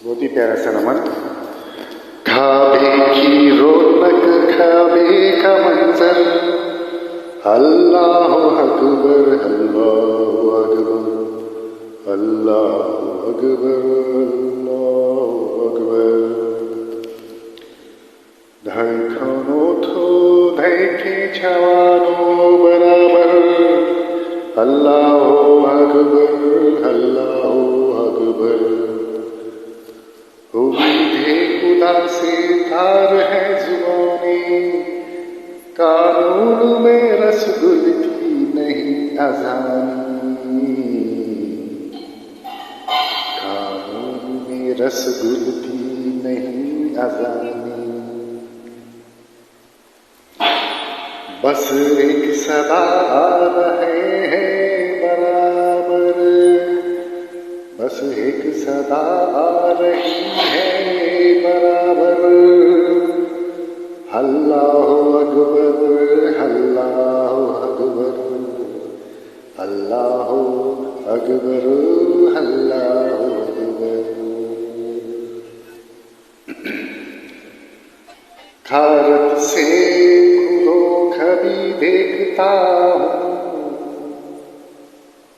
बहुत ही प्यारा सा नमन। खाबे की रौनक, खाबे का मंजर, अल्लाह अकबर, अल्लाह अकबर, अल्लाह अकबर, अल्लाह अकबर। धड़कनों थो धड़के छवानो बराबर, अल्लाह अकबर, अल्लाह अकबर। उम्मीदे खुदा से तार है जुबानी, कानून में रसगुल की नहीं अजानी, कानून में रसगुल की नहीं अजानी। बस एक सदा आ रहे हैं बराबर, बस एक सदा आ रही है बराबर, अल्लाह अकबर, अल्लाह अकबर, अल्लाह अकबर, अल्लाह अकबर। भारत से खुदो कभी देखता हूँ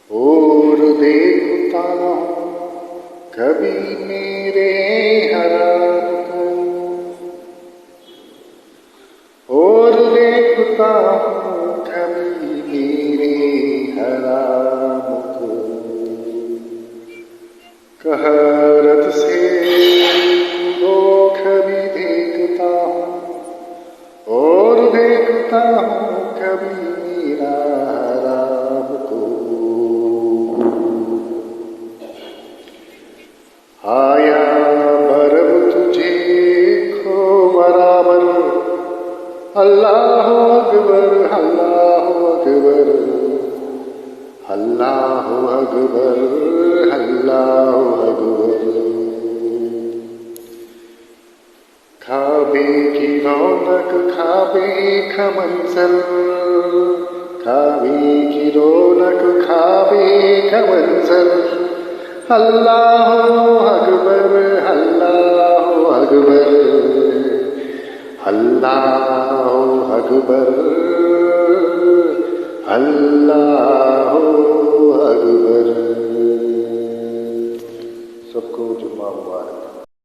और देखता हूँ कभी मेरे हराम को, और देखता हूँ कभी मेरे हराम को। कहरत से खुदो कभी देखता हूँ और देखता हूँ कभी मेरा हराम को। आया बरब तुझे खो बराबर, अल्लाह अकबर, अल्लाह अकबर, अल्लाह अकबर, अल्लाह अकबर। खाबे की रौनक, खाबे का मंजर, खाबे की रौनक, खाबे का मंजर, अल्लाह अकबर, अल्लाह अकबर, अल्लाह अकबर, अल्लाह अकबर। सबको जुम्मा मुबारक।